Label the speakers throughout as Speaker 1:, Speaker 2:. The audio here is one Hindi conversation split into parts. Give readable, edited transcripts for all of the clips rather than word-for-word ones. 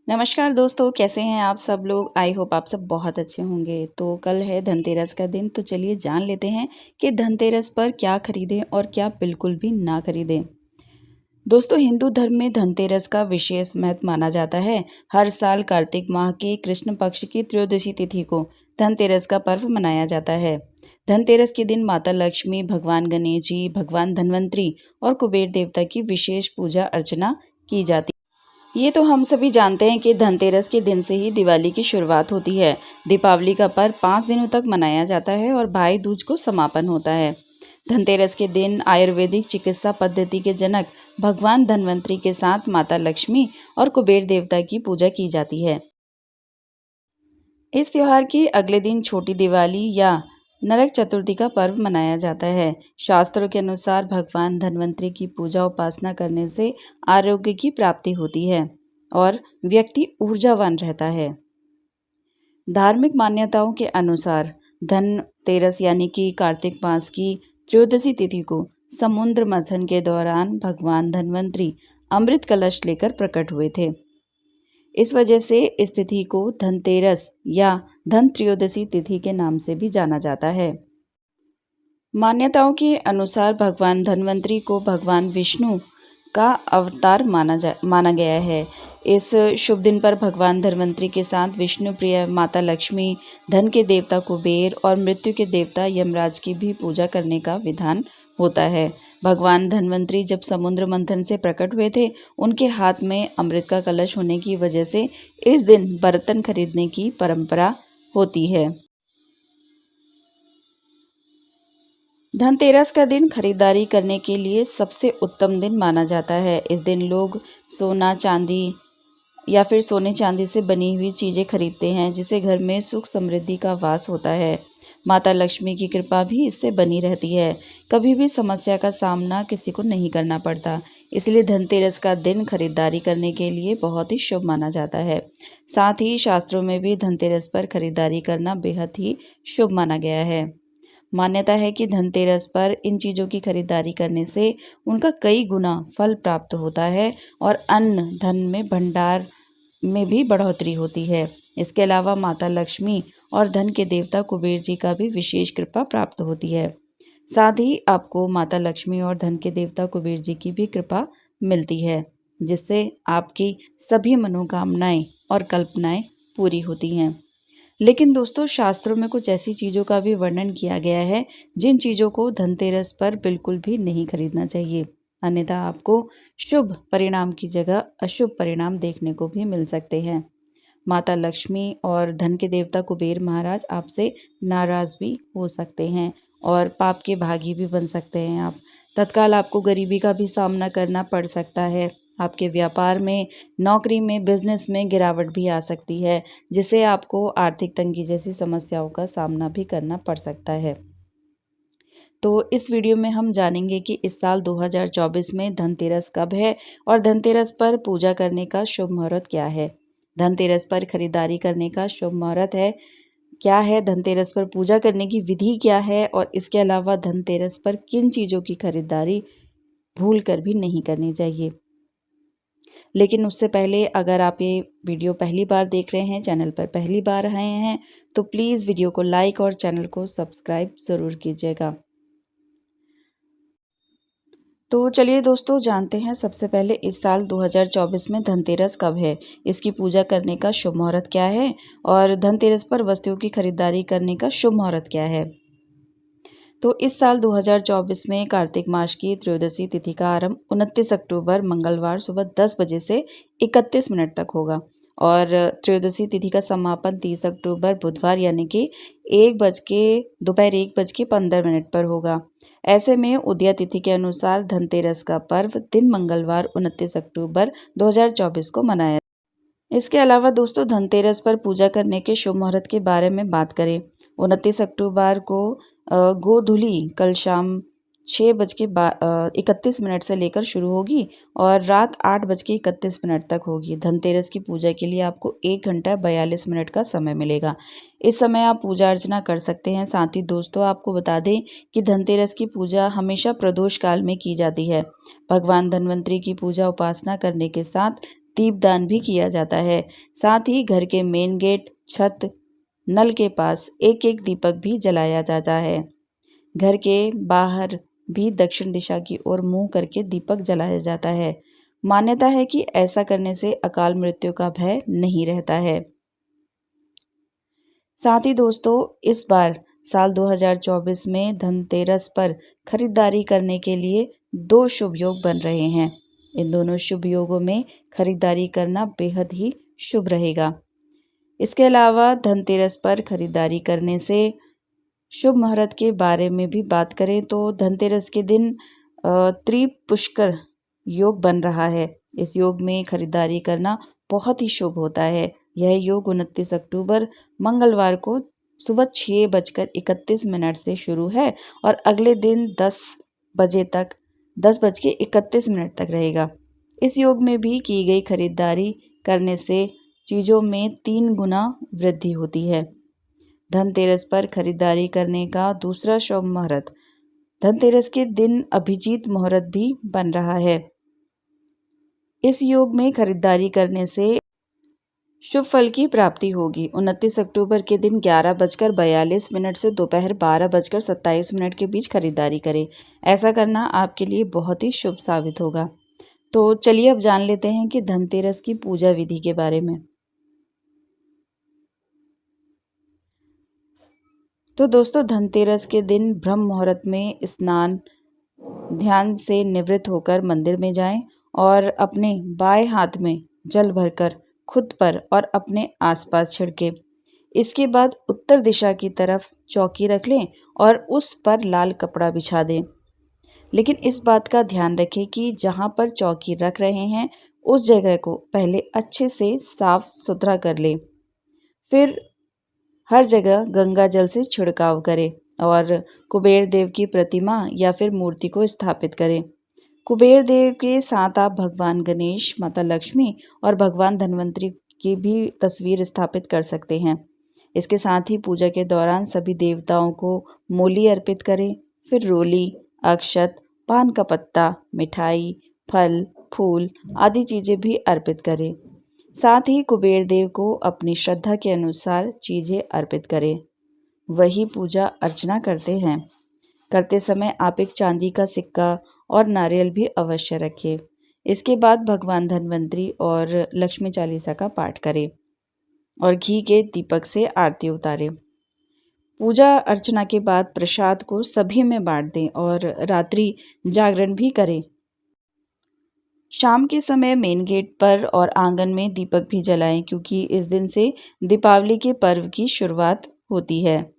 Speaker 1: नमस्कार दोस्तों, कैसे हैं आप सब लोग। आई होप आप सब बहुत अच्छे होंगे। तो कल है धनतेरस का दिन, तो चलिए जान लेते हैं कि धनतेरस पर क्या खरीदें और क्या बिल्कुल भी ना खरीदें। दोस्तों, हिंदू धर्म में धनतेरस का विशेष महत्व माना जाता है। हर साल कार्तिक माह के कृष्ण पक्ष की त्रयोदशी तिथि को धनतेरस का पर्व मनाया जाता है। धनतेरस के दिन माता लक्ष्मी, भगवान गणेश जी, भगवान धन्वंतरी और कुबेर देवता की विशेष पूजा अर्चना की जाती है। ये तो हम सभी जानते हैं कि धनतेरस के दिन से ही दिवाली की शुरुआत होती है। दीपावली का पर्व 5 दिनों तक मनाया जाता है और भाई दूज को समापन होता है। धनतेरस के दिन आयुर्वेदिक चिकित्सा पद्धति के जनक भगवान धन्वंतरी के साथ माता लक्ष्मी और कुबेर देवता की पूजा की जाती है। इस त्योहार के अगले दिन छोटी दिवाली या नरक चतुर्थी का पर्व मनाया जाता है। शास्त्रों के अनुसार भगवान धन्वंतरी की पूजा उपासना करने से आरोग्य की प्राप्ति होती है और व्यक्ति ऊर्जावान रहता है। धार्मिक मान्यताओं के अनुसार धनतेरस यानी कि कार्तिक मास की त्रयोदशी तिथि को समुद्र मंथन के दौरान भगवान धन्वंतरी अमृत कलश लेकर प्रकट हुए थे। इस वजह से इस तिथि को धनतेरस या धन त्रयोदशी तिथि के नाम से भी जाना जाता है। मान्यताओं के अनुसार भगवान धन्वंतरी को भगवान विष्णु का अवतार माना गया है। इस शुभ दिन पर भगवान धन्वंतरी के साथ विष्णु प्रिय माता लक्ष्मी, धन के देवता कुबेर और मृत्यु के देवता यमराज की भी पूजा करने का विधान होता है। भगवान धन्वंतरी जब समुद्र मंथन से प्रकट हुए थे, उनके हाथ में अमृत का कलश होने की वजह से इस दिन बर्तन खरीदने की परंपरा होती है। धनतेरस का दिन खरीदारी करने के लिए सबसे उत्तम दिन माना जाता है। इस दिन लोग सोना, चांदी या फिर सोने चांदी से बनी हुई चीज़ें खरीदते हैं, जिससे घर में सुख समृद्धि का वास होता है। माता लक्ष्मी की कृपा भी इससे बनी रहती है। कभी भी समस्या का सामना किसी को नहीं करना पड़ता। इसलिए धनतेरस का दिन खरीदारी करने के लिए बहुत ही शुभ माना जाता है। साथ ही शास्त्रों में भी धनतेरस पर खरीदारी करना बेहद ही शुभ माना गया है। मान्यता है कि धनतेरस पर इन चीज़ों की खरीदारी करने से उनका कई गुना फल प्राप्त होता है और अन्न धन में भंडार में भी बढ़ोतरी होती है। इसके अलावा माता लक्ष्मी और धन के देवता कुबेर जी का भी विशेष कृपा प्राप्त होती है। साथ ही आपको माता लक्ष्मी और धन के देवता कुबेर जी की भी कृपा मिलती है, जिससे आपकी सभी मनोकामनाएं और कल्पनाएं पूरी होती हैं। लेकिन दोस्तों, शास्त्रों में कुछ ऐसी चीज़ों का भी वर्णन किया गया है जिन चीज़ों को धनतेरस पर बिल्कुल भी नहीं खरीदना चाहिए, अन्यथा आपको शुभ परिणाम की जगह अशुभ परिणाम देखने को भी मिल सकते हैं। माता लक्ष्मी और धन के देवता कुबेर महाराज आपसे नाराज़ भी हो सकते हैं और पाप के भागी भी बन सकते हैं आप। तत्काल आपको गरीबी का भी सामना करना पड़ सकता है। आपके व्यापार में, नौकरी में, बिजनेस में गिरावट भी आ सकती है, जिससे आपको आर्थिक तंगी जैसी समस्याओं का सामना भी करना पड़ सकता है। तो इस वीडियो में हम जानेंगे कि इस साल 2024 में धनतेरस कब है और धनतेरस पर पूजा करने का शुभ मुहूर्त क्या है। धनतेरस पर खरीदारी करने का शुभ मुहूर्त है क्या है, धनतेरस पर पूजा करने की विधि क्या है और इसके अलावा धनतेरस पर किन चीज़ों की खरीदारी भूल कर भी नहीं करनी चाहिए। लेकिन उससे पहले अगर आप ये वीडियो पहली बार देख रहे हैं, चैनल पर पहली बार आए हैं, तो प्लीज़ वीडियो को लाइक और चैनल को सब्सक्राइब ज़रूर कीजिएगा। तो चलिए दोस्तों, जानते हैं सबसे पहले इस साल 2024 में धनतेरस कब है, इसकी पूजा करने का शुभ मुहूर्त क्या है और धनतेरस पर वस्तुओं की खरीदारी करने का शुभ मुहूर्त क्या है। तो इस साल 2024 में कार्तिक मास की त्रयोदशी तिथि का आरंभ 29 अक्टूबर मंगलवार सुबह 10 बजे से 31 मिनट तक होगा और त्रयोदशी तिथि का समापन 30 अक्टूबर बुधवार यानी कि दोपहर 1:15 पर होगा। ऐसे में उदया तिथि के अनुसार धनतेरस का पर्व दिन मंगलवार 29 अक्टूबर 2024 को मनाया। इसके अलावा दोस्तों, धनतेरस पर पूजा करने के शुभ मुहूर्त के बारे में बात करें। 29 अक्टूबर को गोधूली कल शाम 6:31 से लेकर शुरू होगी और रात 8:31 तक होगी। धनतेरस की पूजा के लिए आपको 1 घंटा 42 मिनट का समय मिलेगा। इस समय आप पूजा अर्चना कर सकते हैं। साथ ही दोस्तों, आपको बता दें कि धनतेरस की पूजा हमेशा प्रदोष काल में की जाती है। भगवान धन्वंतरी की पूजा उपासना करने के साथ दीपदान भी किया जाता है। साथ ही घर के मेन गेट, छत, नल के पास एक एक दीपक भी जलाया जाता है। घर के बाहर भी दक्षिण दिशा की ओर मुंह करके दीपक जलाया जाता है। मान्यता है कि ऐसा करने से अकाल मृत्यु का भय नहीं रहता है। साथ ही दोस्तों, इस बार साल 2024 में धनतेरस पर खरीदारी करने के लिए 2 शुभ योग बन रहे हैं। इन दोनों शुभ योगों में खरीदारी करना बेहद ही शुभ रहेगा। इसके अलावा धनतेरस पर खरीदारी करने से शुभ मुहूर्त के बारे में भी बात करें तो धनतेरस के दिन त्रिपुष्कर योग बन रहा है। इस योग में खरीदारी करना बहुत ही शुभ होता है। यह योग 29 अक्टूबर मंगलवार को सुबह 6:31 से शुरू है और अगले दिन 10:31 तक रहेगा। इस योग में भी की गई खरीदारी करने से चीज़ों में 3 गुना वृद्धि होती है। धनतेरस पर खरीदारी करने का दूसरा शुभ मुहूर्त धनतेरस के दिन अभिजीत मुहूर्त भी बन रहा है। इस योग में खरीदारी करने से शुभ फल की प्राप्ति होगी। 29 अक्टूबर के दिन 11:42 से दोपहर 12:27 के बीच खरीदारी करें। ऐसा करना आपके लिए बहुत ही शुभ साबित होगा। तो चलिए अब जान लेते हैं कि धनतेरस की पूजा विधि के बारे में। तो दोस्तों, धनतेरस के दिन ब्रह्म मुहूर्त में स्नान ध्यान से निवृत्त होकर मंदिर में जाएं और अपने बाएं हाथ में जल भरकर खुद पर और अपने आसपास छिड़के। इसके बाद उत्तर दिशा की तरफ चौकी रख लें और उस पर लाल कपड़ा बिछा दें। लेकिन इस बात का ध्यान रखें कि जहां पर चौकी रख रहे हैं उस जगह को पहले अच्छे से साफ सुथरा कर लें। फिर हर जगह गंगा जल से छिड़काव करें और कुबेर देव की प्रतिमा या फिर मूर्ति को स्थापित करें। कुबेर देव के साथ आप भगवान गणेश, माता लक्ष्मी और भगवान धन्वंतरी की भी तस्वीर स्थापित कर सकते हैं। इसके साथ ही पूजा के दौरान सभी देवताओं को मूली अर्पित करें। फिर रोली, अक्षत, पान का पत्ता, मिठाई, फल, फूल आदि चीज़ें भी अर्पित करें। साथ ही कुबेर देव को अपनी श्रद्धा के अनुसार चीज़ें अर्पित करें। वही पूजा अर्चना करते समय आप एक चांदी का सिक्का और नारियल भी अवश्य रखें। इसके बाद भगवान धन्वंतरी और लक्ष्मी चालीसा का पाठ करें और घी के दीपक से आरती उतारें। पूजा अर्चना के बाद प्रसाद को सभी में बांट दें और रात्रि जागरण भी करें। शाम के समय मेन गेट पर और आंगन में दीपक भी जलाएं, क्योंकि इस दिन से दीपावली के पर्व की शुरुआत होती है।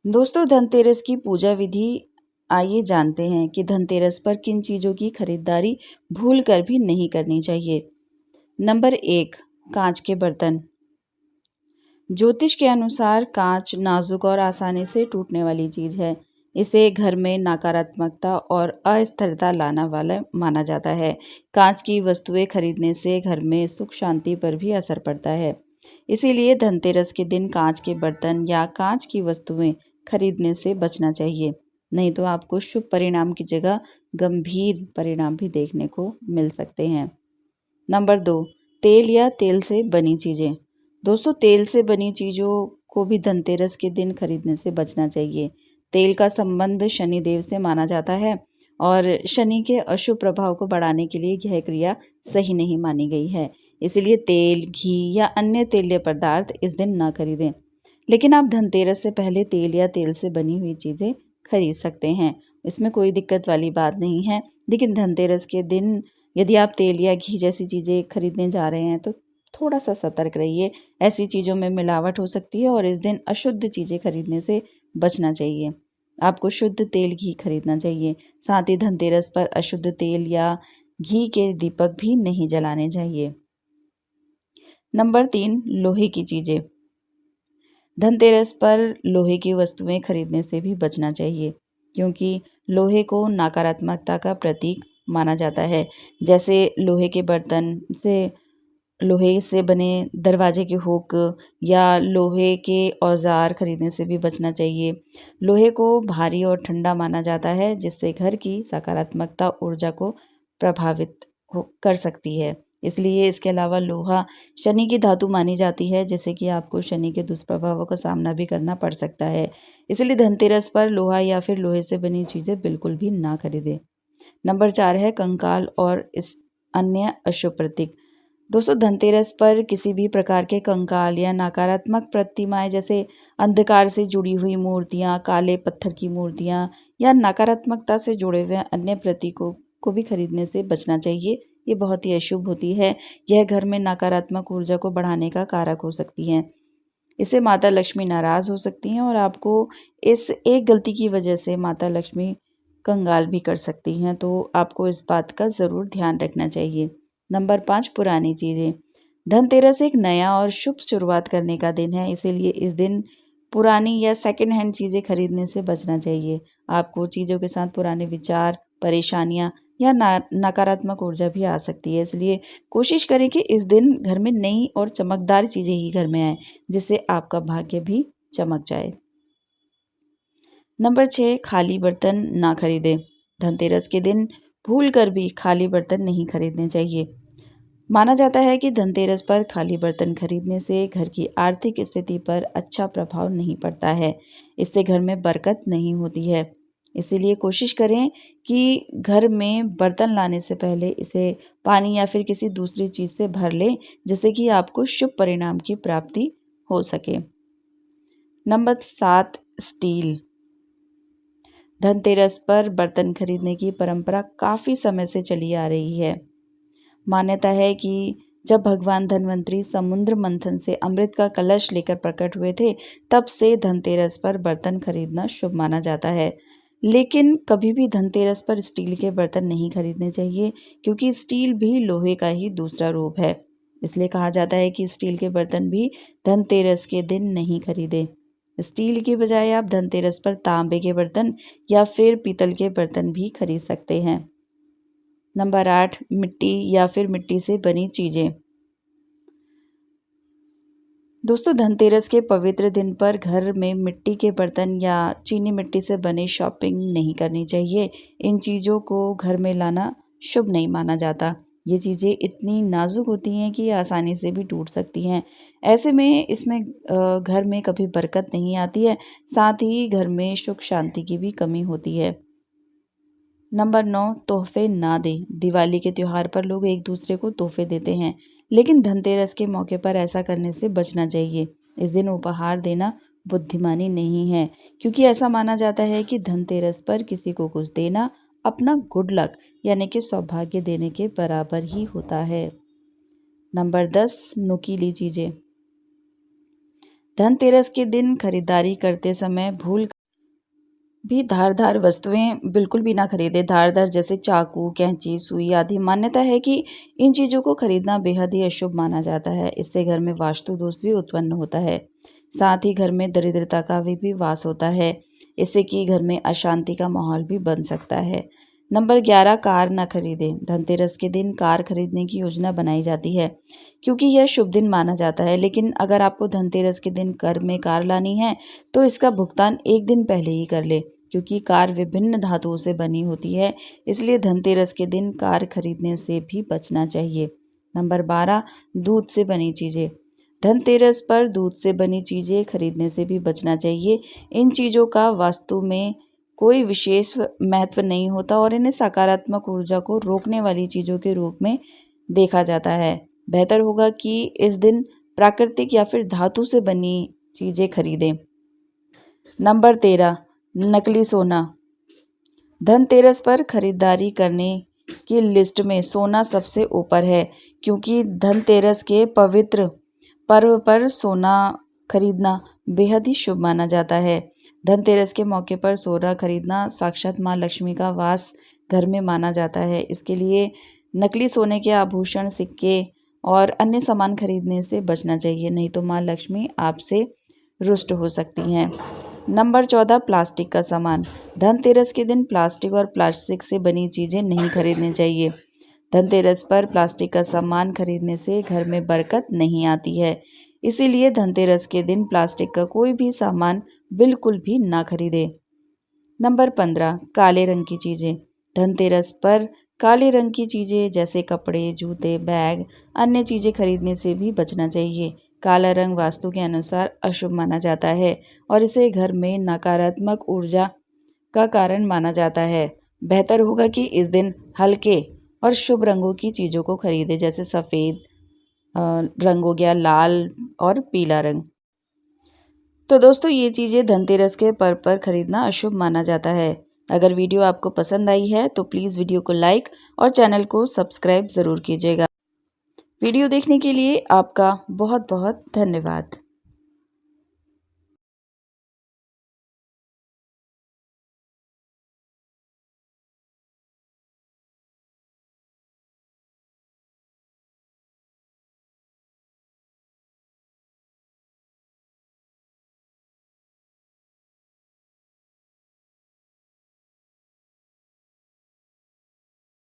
Speaker 1: दोस्तों, धनतेरस की पूजा विधि आइए जानते हैं कि धनतेरस पर किन चीज़ों की खरीदारी भूल कर भी नहीं करनी चाहिए। नंबर 1, कांच के बर्तन। ज्योतिष के अनुसार कांच नाजुक और आसानी से टूटने वाली चीज़ है। इसे घर में नकारात्मकता और अस्थिरता लाना वाला माना जाता है। कांच की वस्तुएं खरीदने से घर में सुख शांति पर भी असर पड़ता है। इसीलिए धनतेरस के दिन कांच के बर्तन या कांच की वस्तुएं खरीदने से बचना चाहिए, नहीं तो आपको शुभ परिणाम की जगह गंभीर परिणाम भी देखने को मिल सकते हैं। नंबर 2, तेल या तेल से बनी चीज़ें। दोस्तों, तेल से बनी चीज़ों को भी धनतेरस के दिन खरीदने से बचना चाहिए। तेल का संबंध शनि देव से माना जाता है और शनि के अशुभ प्रभाव को बढ़ाने के लिए यह क्रिया सही नहीं मानी गई है। इसीलिए तेल, घी या अन्य तेलीय पदार्थ इस दिन ना खरीदें। लेकिन आप धनतेरस से पहले तेल या तेल से बनी हुई चीज़ें खरीद सकते हैं, इसमें कोई दिक्कत वाली बात नहीं है। लेकिन धनतेरस के दिन यदि आप तेल या घी जैसी चीज़ें खरीदने जा रहे हैं तो थोड़ा सा सतर्क रहिए। ऐसी चीज़ों में मिलावट हो सकती है और इस दिन अशुद्ध चीज़ें खरीदने से बचना चाहिए। आपको शुद्ध तेल, घी खरीदना चाहिए। साथ ही धनतेरस पर अशुद्ध तेल या घी के दीपक भी नहीं जलाने चाहिए। नंबर 3, लोहे की चीज़ें। धनतेरस पर लोहे की वस्तुएं खरीदने से भी बचना चाहिए, क्योंकि लोहे को नकारात्मकता का प्रतीक माना जाता है। जैसे लोहे के बर्तन से लोहे से बने दरवाजे के हुक या लोहे के औजार खरीदने से भी बचना चाहिए। लोहे को भारी और ठंडा माना जाता है, जिससे घर की सकारात्मकता ऊर्जा को प्रभावित कर सकती है। इसलिए इसके अलावा लोहा शनि की धातु मानी जाती है, जिससे कि आपको शनि के दुष्प्रभावों का सामना भी करना पड़ सकता है। इसलिए धनतेरस पर लोहा या फिर लोहे से बनी चीज़ें बिल्कुल भी ना खरीदें। नंबर 4 है कंकाल और इस अन्य अशुभ प्रतीक। दोस्तों, धनतेरस पर किसी भी प्रकार के कंकाल या नकारात्मक प्रतिमाएं जैसे अंधकार से जुड़ी हुई मूर्तियां, काले पत्थर की मूर्तियां या नकारात्मकता से जुड़े हुए अन्य प्रतीकों को भी खरीदने से बचना चाहिए। ये बहुत ही अशुभ होती है। यह घर में नकारात्मक ऊर्जा को बढ़ाने का कारक हो सकती है। इससे माता लक्ष्मी नाराज हो सकती हैं और आपको इस एक गलती की वजह से माता लक्ष्मी कंगाल भी कर सकती हैं, तो आपको इस बात का ज़रूर ध्यान रखना चाहिए। नंबर 5, पुरानी चीज़ें। धनतेरस एक नया और शुभ शुरुआत करने का दिन है, इसीलिए इस दिन पुरानी या सेकंड हैंड चीज़ें खरीदने से बचना चाहिए। आपको चीज़ों के साथ पुराने विचार, परेशानियां या नकारात्मक ऊर्जा भी आ सकती है, इसलिए कोशिश करें कि इस दिन घर में नई और चमकदार चीज़ें ही घर में आए, जिससे आपका भाग्य भी चमक जाए। नंबर 6, खाली बर्तन ना खरीदें। धनतेरस के दिन भूल कर भी खाली बर्तन नहीं खरीदने चाहिए। माना जाता है कि धनतेरस पर खाली बर्तन खरीदने से घर की आर्थिक स्थिति पर अच्छा प्रभाव नहीं पड़ता है। इससे घर में बरकत नहीं होती है। इसीलिए कोशिश करें कि घर में बर्तन लाने से पहले इसे पानी या फिर किसी दूसरी चीज़ से भर लें, जिससे कि आपको शुभ परिणाम की प्राप्ति हो सके। Number 7, steel. धनतेरस पर बर्तन खरीदने की परंपरा काफ़ी समय से चली आ रही है। मान्यता है कि जब भगवान धन्वंतरी समुद्र मंथन से अमृत का कलश लेकर प्रकट हुए थे, तब से धनतेरस पर बर्तन खरीदना शुभ माना जाता है। लेकिन कभी भी धनतेरस पर स्टील के बर्तन नहीं खरीदने चाहिए, क्योंकि स्टील भी लोहे का ही दूसरा रूप है। इसलिए कहा जाता है कि स्टील के बर्तन भी धनतेरस के दिन नहीं खरीदें। स्टील के बजाय आप धनतेरस पर तांबे के बर्तन या फिर पीतल के बर्तन भी खरीद सकते हैं। नंबर 8, मिट्टी या फिर मिट्टी से बनी चीज़ें। दोस्तों, धनतेरस के पवित्र दिन पर घर में मिट्टी के बर्तन या चीनी मिट्टी से बने शॉपिंग नहीं करनी चाहिए। इन चीज़ों को घर में लाना शुभ नहीं माना जाता। ये चीज़ें इतनी नाजुक होती हैं कि आसानी से भी टूट सकती हैं। ऐसे में इसमें घर में कभी बरकत नहीं आती है, साथ ही घर में सुख शांति की भी कमी होती है। नंबर 9, तोहफे ना दें। दिवाली के त्यौहार पर लोग एक दूसरे को तोहफे देते हैं, लेकिन धनतेरस के मौके पर ऐसा करने से बचना चाहिए। इस दिन उपहार देना बुद्धिमानी नहीं है, क्योंकि ऐसा माना जाता है कि धनतेरस पर किसी को कुछ देना अपना गुड लक यानी कि सौभाग्य देने के बराबर ही होता है। नंबर 10, नुकीली चीज़ें। धनतेरस के दिन खरीदारी करते समय भूल भी धारदार वस्तुएं बिल्कुल भी ना खरीदें। धारदार जैसे चाकू, कैंची, सुई आदि। मान्यता है कि इन चीज़ों को खरीदना बेहद ही अशुभ माना जाता है। इससे घर में वास्तु दोष भी उत्पन्न होता है, साथ ही घर में दरिद्रता का भी वास होता है। इससे कि घर में अशांति का माहौल भी बन सकता है। नंबर 11, कार न खरीदें। धनतेरस के दिन कार खरीदने की योजना बनाई जाती है, क्योंकि यह शुभ दिन माना जाता है। लेकिन अगर आपको धनतेरस के दिन घर में कार लानी है, तो इसका भुगतान एक दिन पहले ही कर ले, क्योंकि कार विभिन्न धातुओं से बनी होती है। इसलिए धनतेरस के दिन कार खरीदने से भी बचना चाहिए। नंबर 12, दूध से बनी चीज़ें। धनतेरस पर दूध से बनी चीज़ें खरीदने से भी बचना चाहिए। इन चीज़ों का वास्तु में कोई विशेष महत्व नहीं होता और इन्हें सकारात्मक ऊर्जा को रोकने वाली चीज़ों के रूप में देखा जाता है। बेहतर होगा कि इस दिन प्राकृतिक या फिर धातु से बनी चीज़ें खरीदें। नंबर 13, नकली सोना। धनतेरस पर खरीदारी करने की लिस्ट में सोना सबसे ऊपर है, क्योंकि धनतेरस के पवित्र पर्व पर सोना खरीदना बेहद ही शुभ माना जाता है। धनतेरस के मौके पर सोना खरीदना साक्षात माँ लक्ष्मी का वास घर में माना जाता है। इसके लिए नकली सोने के आभूषण, सिक्के और अन्य सामान खरीदने से बचना चाहिए, नहीं तो माँ लक्ष्मी आपसे रुष्ट हो सकती हैं। नंबर 14, प्लास्टिक का सामान। धनतेरस के दिन प्लास्टिक और प्लास्टिक से बनी चीज़ें नहीं खरीदनी चाहिए। धनतेरस पर प्लास्टिक का सामान खरीदने से घर में बरकत नहीं आती है। इसीलिए धनतेरस के दिन प्लास्टिक का कोई भी सामान बिल्कुल भी ना खरीदे। नंबर 15, काले रंग की चीज़ें। धनतेरस पर काले रंग की चीज़ें जैसे कपड़े, जूते, बैग, अन्य चीज़ें खरीदने से भी बचना चाहिए। काला रंग वास्तु के अनुसार अशुभ माना जाता है और इसे घर में नकारात्मक ऊर्जा का कारण माना जाता है। बेहतर होगा कि इस दिन हल्के और शुभ रंगों की चीज़ों को खरीदें, जैसे सफ़ेद रंग हो गया, लाल और पीला रंग। तो दोस्तों, ये चीज़ें धनतेरस के पर्व पर खरीदना अशुभ माना जाता है। अगर वीडियो आपको पसंद आई है तो प्लीज़ वीडियो को लाइक और चैनल को सब्सक्राइब ज़रूर कीजिएगा। वीडियो देखने के लिए आपका बहुत बहुत धन्यवाद।